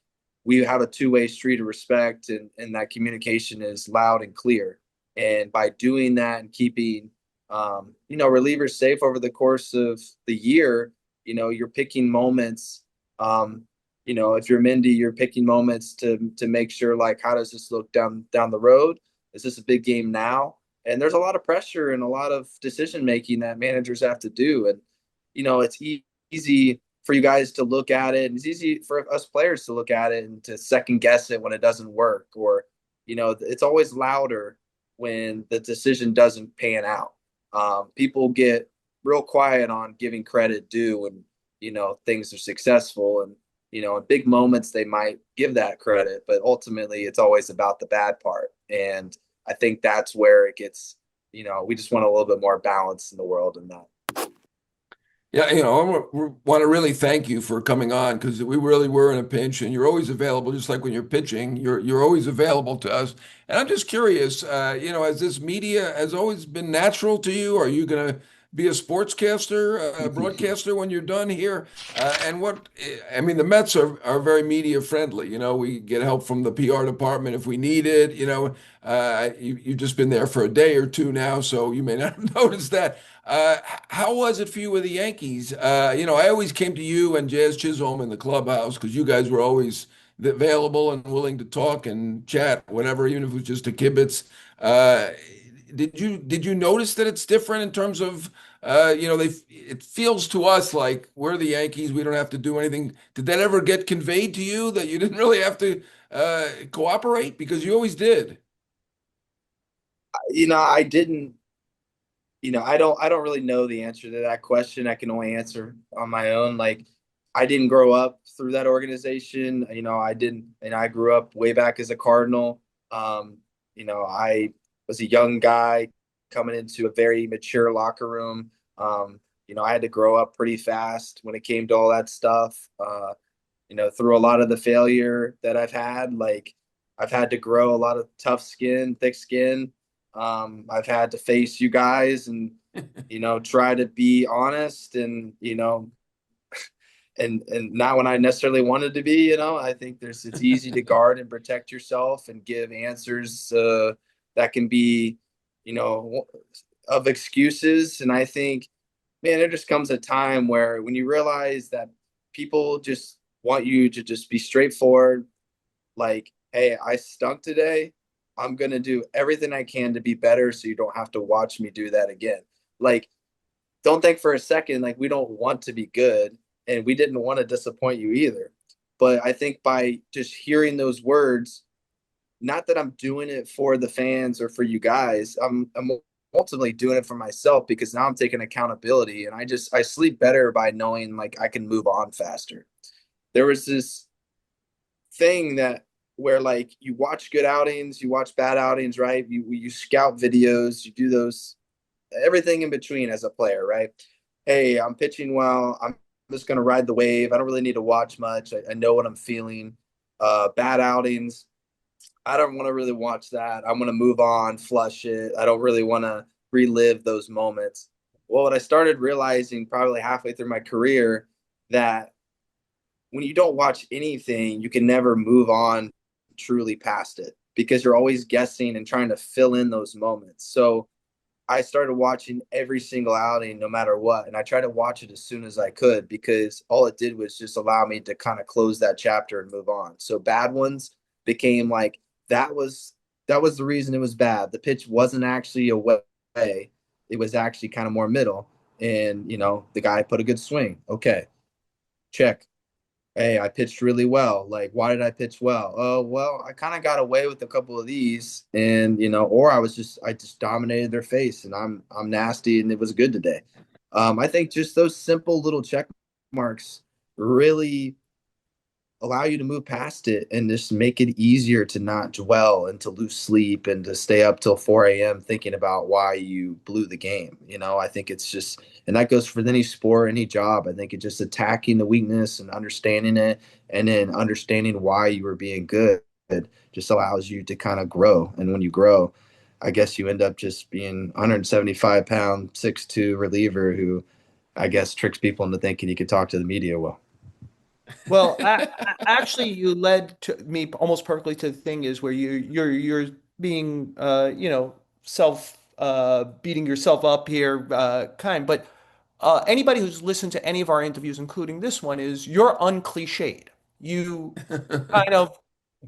we have a two-way street of respect and that communication is loud and clear. And by doing that and keeping relievers safe over the course of the year, you're picking moments. If you're Mindy, you're picking moments to make sure like how does this look down the road? Is this a big game now? And there's a lot of pressure and a lot of decision making that managers have to do. And, it's easy for you guys to look at it. And it's easy for us players to look at it and to second guess it when it doesn't work. Or, it's always louder when the decision doesn't pan out. People get real quiet on giving credit due when, things are successful. And, in big moments, they might give that credit, but ultimately it's always about the bad part. And I think that's where it gets, we just want a little bit more balance in the world and that. Yeah, want to really thank you for coming on because we really were in a pinch, and you're always available. Just like when you're pitching, you're always available to us. And I'm just curious, has this media has always been natural to you? Are you gonna be a sportscaster, a broadcaster when you're done here? And I mean, the Mets are very media friendly. You know, we get help from the PR department if we need it. You know, you've just been there for a day or two now, so you may not have noticed that. How was it for you with the Yankees? You know, I always came to you and Jazz Chisholm in the clubhouse because you guys were always available and willing to talk and chat, whatever, even if it was just a kibitz. Uh, did you notice that it's different in terms of you know, it feels to us like we're the Yankees, we don't have to do anything. Did that ever get conveyed to you that you didn't really have to cooperate because you always did? I didn't, I don't really know the answer to that question. I can only answer on my own. Like, I didn't grow up through that organization. I didn't, and I grew up way back as a Cardinal. I was a young guy coming into a very mature locker room. I had to grow up pretty fast when it came to all that stuff. Through a lot of the failure that I've had, like, I've had to grow a lot of tough skin, thick skin. I've had to face you guys and, try to be honest and, and not when I necessarily wanted to be. I think it's easy to guard and protect yourself and give answers that can be, of excuses. And I think, man, there just comes a time where when you realize that people just want you to just be straightforward, like, hey, I stunk today. I'm going to do everything I can to be better so you don't have to watch me do that again. Like, don't think for a second like we don't want to be good and we didn't want to disappoint you either. But I think by just hearing those words, not that I'm doing it for the fans or for you guys, I'm ultimately doing it for myself because now I'm taking accountability and I sleep better by knowing like I can move on faster. There was this thing that where like you watch good outings, you watch bad outings, right? You scout videos, you do those everything in between as a player, right? Hey, I'm pitching well. I'm just going to ride the wave. I don't really need to watch much. I know what I'm feeling. Bad outings. I don't want to really watch that. I'm going to move on, flush it. I don't really want to relive those moments. Well, what I started realizing probably halfway through my career that when you don't watch anything, you can never move on truly past it because you're always guessing and trying to fill in those moments. So I started watching every single outing, no matter what. And I tried to watch it as soon as I could because all it did was just allow me to kind of close that chapter and move on. So bad ones became like that was the reason it was bad. The pitch wasn't actually away. It was actually kind of more middle. And, the guy put a good swing. Okay, check. Hey, I pitched really well. Like, why did I pitch well? Oh, well, I kind of got away with a couple of these, and or I just dominated their face, and I'm nasty, and it was good today. I think just those simple little check marks really allow you to move past it and just make it easier to not dwell and to lose sleep and to stay up till 4 a.m. thinking about why you blew the game. I think it's just, and that goes for any sport, any job. I think it's just attacking the weakness and understanding it and then understanding why you were being good just allows you to kind of grow. And when you grow, I guess you end up just being 175-pound, 6'2" reliever who I guess tricks people into thinking you could talk to the media well. Well, actually, you led to me almost perfectly to the thing is where you're being self beating yourself up here, but anybody who's listened to any of our interviews, including this one, is you're uncliched. You kind of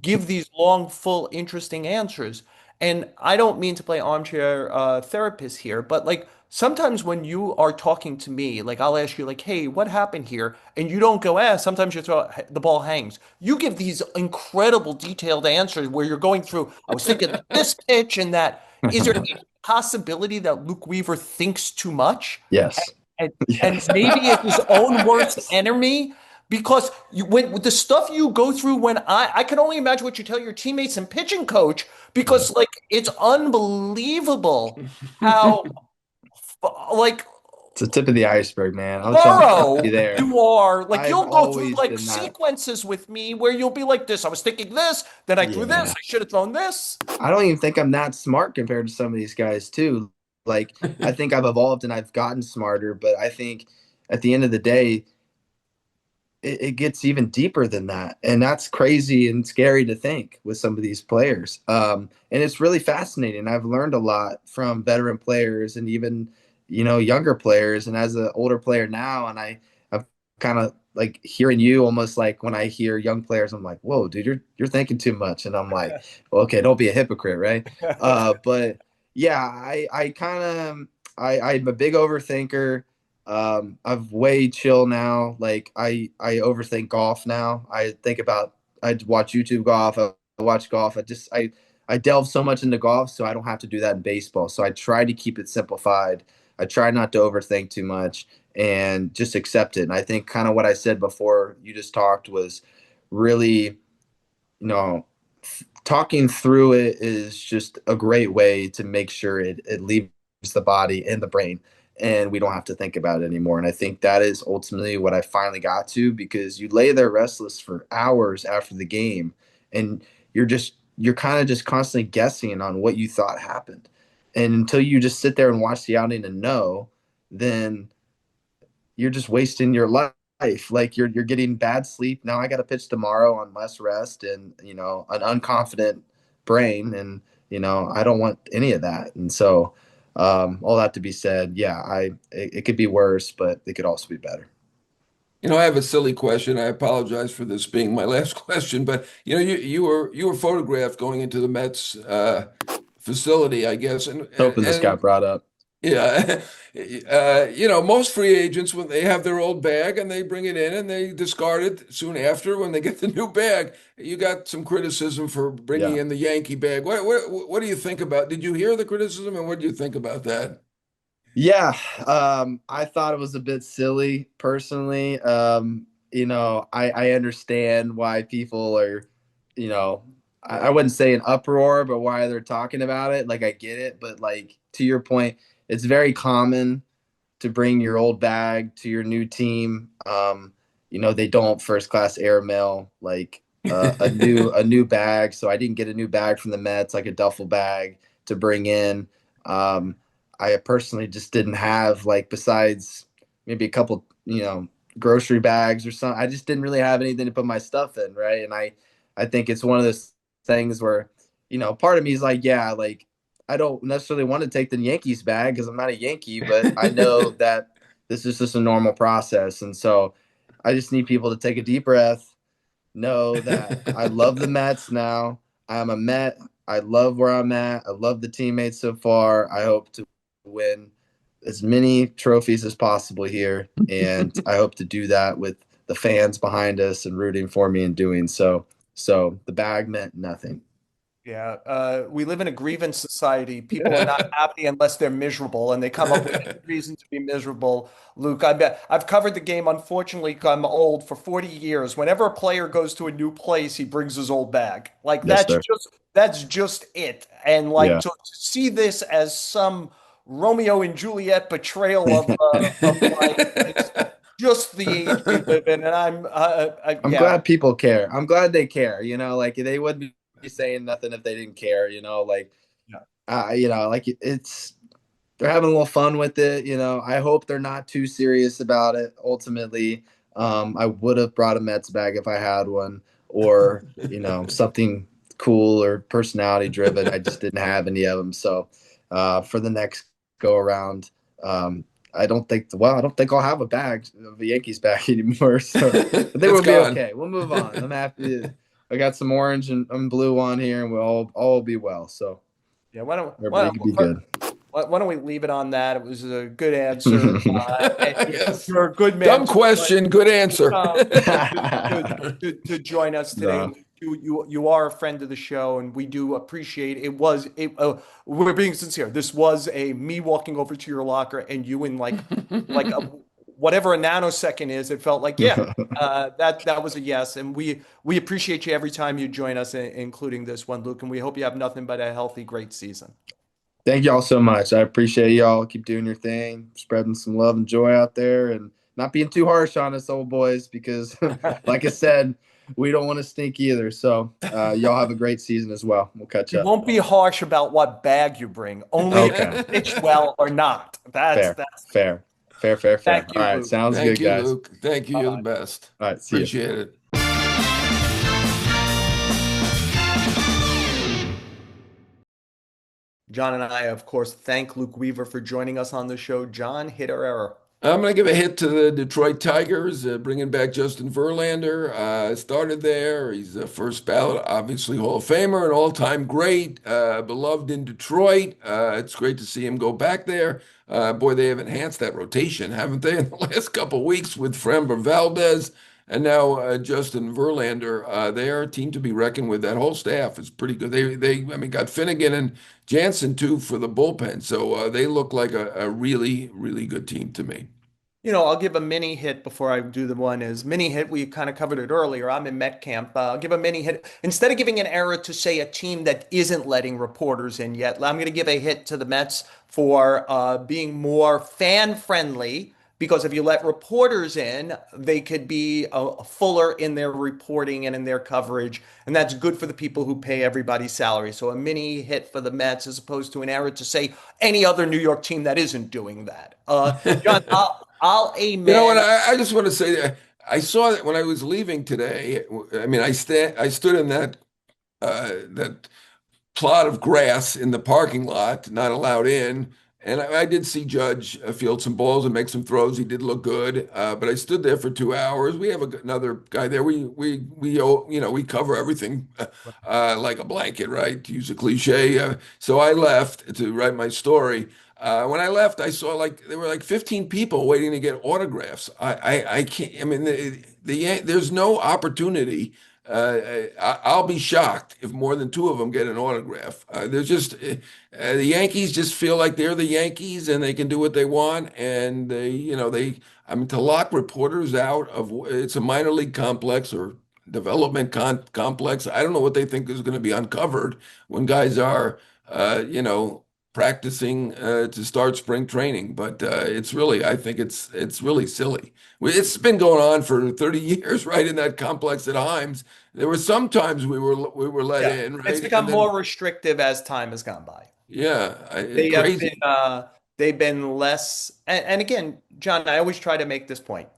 give these long, full, interesting answers. And I don't mean to play armchair therapist here, but like sometimes when you are talking to me, like I'll ask you, like, hey, what happened here? And you don't go, sometimes you throw the ball hangs. You give these incredible detailed answers where you're going through, I was thinking this pitch and that. Is there any possibility that Luke Weaver thinks too much? Yes. And Yes. maybe it's his own worst Yes. enemy because when with the stuff you go through when I can only imagine what you tell your teammates and pitching coach because like it's unbelievable how like It's the tip of the iceberg, man. I'll tell you thorough there. you are. Like I've you'll go through always like been that. sequences with me where you'll be like this, I was thinking this, then I threw this, Yeah. I should have thrown this. I don't even think I'm that smart compared to some of these guys too. like I think I've evolved and I've gotten smarter, but I think at the end of the day, it gets even deeper than that. And that's crazy and scary to think with some of these players. And it's really fascinating. I've learned a lot from veteran players and even, younger players. And as an older player now, and I've kind of like hearing you almost like when I hear young players, I'm like, whoa, dude, you're thinking too much. And I'm like, well, okay, don't be a hypocrite, right? But yeah, I kind of, I'm a big overthinker. I've way chill now. Like I overthink golf now. I watch YouTube golf. I watch golf. I delve so much into golf, so I don't have to do that in baseball. So I try to keep it simplified. I try not to overthink too much and just accept it. And I think kind of what I said before you just talked was really, talking through it is just a great way to make sure it leaves the body and the brain and we don't have to think about it anymore. And I think that is ultimately what I finally got to, because you lay there restless for hours after the game and you're kind of just constantly guessing on what you thought happened. And until you just sit there and watch the outing and know, then you're just wasting your life. Like you're getting bad sleep. Now I got to pitch tomorrow on less rest and, an unconfident brain. And, I don't want any of that. And so, all that to be said, yeah, it could be worse, but it could also be better. I have a silly question. I apologize for this being my last question, but you were photographed going into the Mets facility, I guess, Hoping this got brought up. yeah, most free agents when they have their old bag and they bring it in and they discard it soon after when they get the new bag. You got some criticism for bringing Yeah. in the Yankee bag. What do you think about? Did you hear the criticism and what do you think about that? Yeah, I thought it was a bit silly personally. I understand why people are, I wouldn't say an uproar, but why they're talking about it. Like I get it, but like to your point, it's very common to bring your old bag to your new team. They don't first class airmail like a new bag. So I didn't get a new bag from the Mets, like a duffel bag to bring in. I personally just didn't have, like, besides maybe a couple, grocery bags or something. I just didn't really have anything to put my stuff in, right? And I think it's one of those things where, part of me is like, yeah, like I don't necessarily want to take the Yankees bag because I'm not a Yankee, but I know that this is just a normal process, and so I just need people to take a deep breath, know that I love the Mets now. I'm a Met. I love where I'm at. I love the teammates so far. I hope to win as many trophies as possible here. And I hope to do that with the fans behind us and rooting for me and doing so. So the bag meant nothing. Yeah, we live in a grievance society. People are not happy unless they're miserable, and they come up with any reason to be miserable. Luke, I've covered the game. Unfortunately, I'm old for 40 years. Whenever a player goes to a new place, he brings his old bag. Like Yes, sir. that's just it. And like Yeah. to see this as some Romeo and Juliet betrayal of like it's just the age we live in, and I'm yeah. glad people care. I'm glad they care. Like they wouldn't be saying nothing if they didn't care. Like, Yeah. like it's they're having a little fun with it. I hope they're not too serious about it. Ultimately, I would have brought a Mets bag if I had one, or something cool or personality driven. I just didn't have any of them. So for the next go around, I don't think I'll have a bag of a Yankees bag anymore. So I think It's we'll be gone. okay. We'll move on. I'm happy. I got some orange and blue on here, and we'll all be well. So Yeah, why don't why everybody don't, can be good. why don't we leave it on that? It was a good answer. And Yes. you're a good man Dumb question, good answer. to join us today. No. You are a friend of the show, and we do appreciate it. We're being sincere. This was a me walking over to your locker and you in like whatever a nanosecond is. It felt like that was a yes, and we appreciate you every time you join us, including this one, Luke. And we hope you have nothing but a healthy, great season. Thank y'all so much. I appreciate y'all. Keep doing your thing, spreading some love and joy out there, and not being too harsh on us old boys because, like I said, we don't want to stink either. So y'all have a great season as well. We'll catch We up. won't be harsh about what bag you bring, only if Okay. you pitch well or not. Fair, That's fair, fair, fair, fair. Thank All you, right. Luke. Sounds Thank good, you, guys. Luke. Thank you. You're the Bye-bye. best. All right. See you. Appreciate it. John and I, of course, thank Luke Weaver for joining us on the show. John, hit or error? I'm going to give a hit to the Detroit Tigers, bringing back Justin Verlander. Started there. He's a first ballot, obviously Hall of Famer, an all-time great, beloved in Detroit. It's great to see him go back there. Boy, they have enhanced that rotation, haven't they, in the last couple of weeks with Framber Valdez and now Justin Verlander. They are a team to be reckoned with. That whole staff is pretty good. I mean, got Finnegan and Jansen too for the bullpen, so they look like a really, really good team to me. I'll give a mini hit before I do the one is mini hit. We kind of covered it earlier. I'm in Met camp. I'll give a mini hit. Instead of giving an error to say a team that isn't letting reporters in yet, I'm going to give a hit to the Mets for being more fan friendly. Because if you let reporters in, they could be fuller in their reporting and in their coverage. And that's good for the people who pay everybody's salary. So a mini hit for the Mets as opposed to an error to say any other New York team that isn't doing that. John, I'll You know what? amen. I just want to say that I saw that when I was leaving today. I mean, I stood in that plot of grass in the parking lot, not allowed in. And I did see Judge field some balls and make some throws. He did look good, but I stood there for 2 hours. We have another guy there. We cover everything like a blanket, right? To use a cliche. So I left to write my story. When I left, I saw like there were like 15 people waiting to get autographs. I can't. I mean, there's no opportunity. I'll be shocked if more than two of them get an autograph. The Yankees just feel like they're the Yankees and they can do what they want. And I mean, to lock reporters out of it's a minor league complex or development complex. I don't know what they think is going to be uncovered when guys are, practicing to start spring training. But I think it's really silly. It's been going on for 30 years, right, in that complex at Himes. There were some times we were let Yeah, in, it's right? And become then more restrictive as time has gone by. yeah, They have been crazy. they've been less and again, John, I always try to make this point.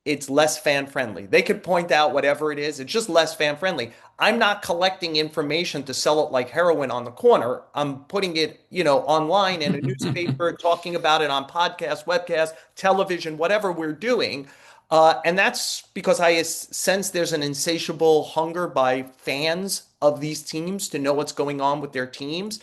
It's less fan friendly. They could point out whatever it is. It's just less fan friendly. I'm not collecting information to sell it like heroin on the corner. I'm putting it, online in a newspaper, talking about it on podcast, webcast, television, whatever we're doing. And that's because I sense there's an insatiable hunger by fans of these teams to know what's going on with their teams.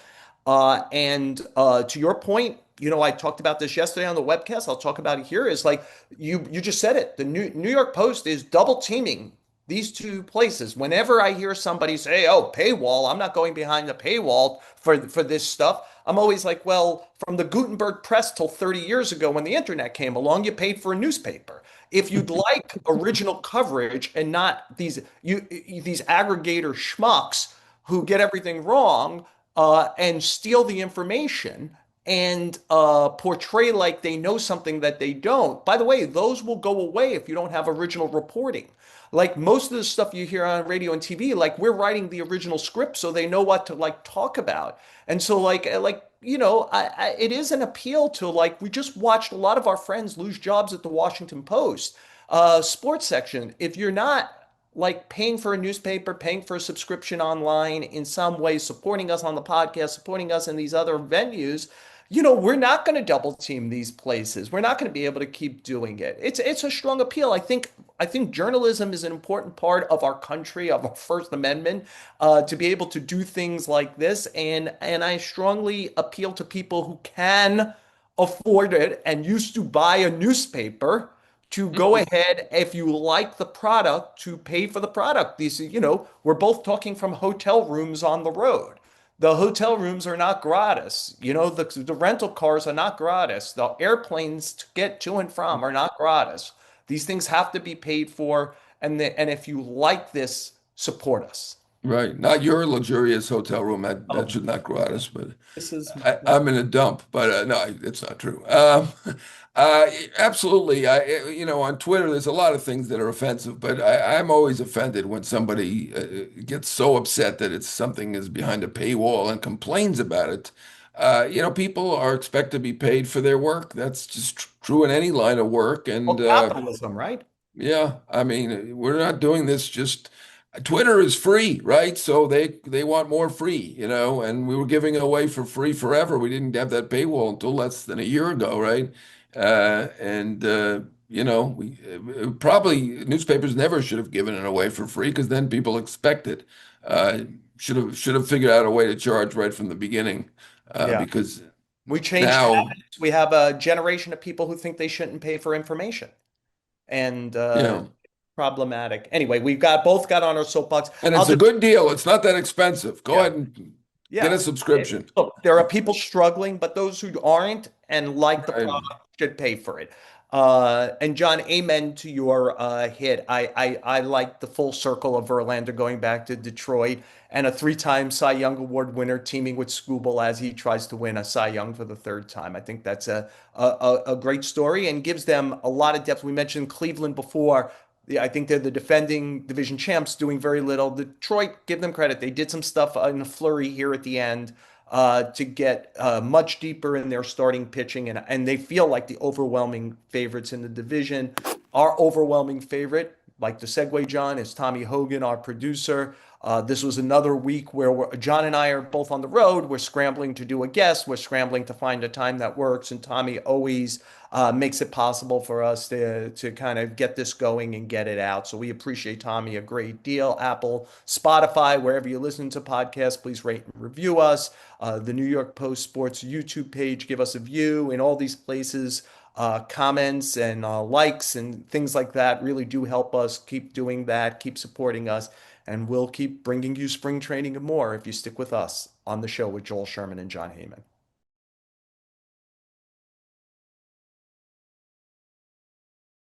And to your point, I talked about this yesterday on the webcast. I'll talk about it here. Is like you just said it. The New York Post is double teaming these two places. Whenever I hear somebody say, "Oh, paywall," I'm not going behind the paywall for this stuff. I'm always like, well, from the Gutenberg press till 30 years ago when the internet came along, you paid for a newspaper. If you'd like original coverage and not these aggregator schmucks who get everything wrong and steal the information and portray like they know something that they don't. By the way, those will go away if you don't have original reporting. Like most of the stuff you hear on radio and TV, like we're writing the original script so they know what to like talk about. And so it is an appeal to like we just watched a lot of our friends lose jobs at the Washington Post sports section. If you're not like paying for a newspaper, paying for a subscription online, in some way supporting us on the podcast, supporting us in these other venues, we're not going to double team these places. We're not going to be able to keep doing it. It's a strong appeal. I think journalism is an important part of our country, of our First Amendment, to be able to do things like this. And I strongly appeal to people who can afford it and used to buy a newspaper to go ahead, if you like the product, to pay for the product. We're both talking from hotel rooms on the road. The hotel rooms are not gratis. The rental cars are not gratis. The airplanes to get to and from are not gratis. These things have to be paid for. And if you like this, support us. Right. Not your luxurious hotel room. That Oh, should not go at us, but this is I'm in a dump. But no, it's not true. Uh, Absolutely. On Twitter, there's a lot of things that are offensive, but I'm always offended when somebody gets so upset that it's something is behind a paywall and complains about it. People are expected to be paid for their work. That's just true in any line of work, and capitalism, right? yeah, I mean, we're not doing this just Twitter is free, right? So they want more free, and we were giving it away for free forever. We didn't have that paywall until less than a year ago, right? And we probably newspapers never should have given it away for free because then people expect it. Uh, should have figured out a way to charge right from the beginning, Yeah. because We changed now, habits. We have a generation of people who think they shouldn't pay for information. And yeah. problematic. Anyway, we've got both got on our soapbox. And I'll it's a just good deal. It's not that expensive. Go yeah, ahead and get yeah. a subscription. Look, there are people struggling, but those who aren't and like the Right. product should pay for it. And John, amen to your hit. I like the full circle of Verlander going back to Detroit and a three-time Cy Young Award winner teaming with Scooble as he tries to win a Cy Young for the third time. I think that's a great story and gives them a lot of depth. We mentioned Cleveland before. Yeah, I think they're the defending division champs doing very little. Detroit, give them credit. They did some stuff in a flurry here at the end to get much deeper in their starting pitching, and they feel like the overwhelming favorites in the division. Our overwhelming favorite, like the segue, John, is Tommy Hogan, our producer. This was another week where John and I are both on the road. We're scrambling to do a guest. We're scrambling to find a time that works. And Tommy always makes it possible for us to kind of get this going and get it out. So we appreciate Tommy a great deal. Apple, Spotify, wherever you listen to podcasts, please rate and review us. The New York Post Sports YouTube page, give us a view in all these places. Comments and likes and things like that really do help us keep doing that, keep supporting us. And we'll keep bringing you spring training and more if you stick with us on the show with Joel Sherman and Jon Heyman.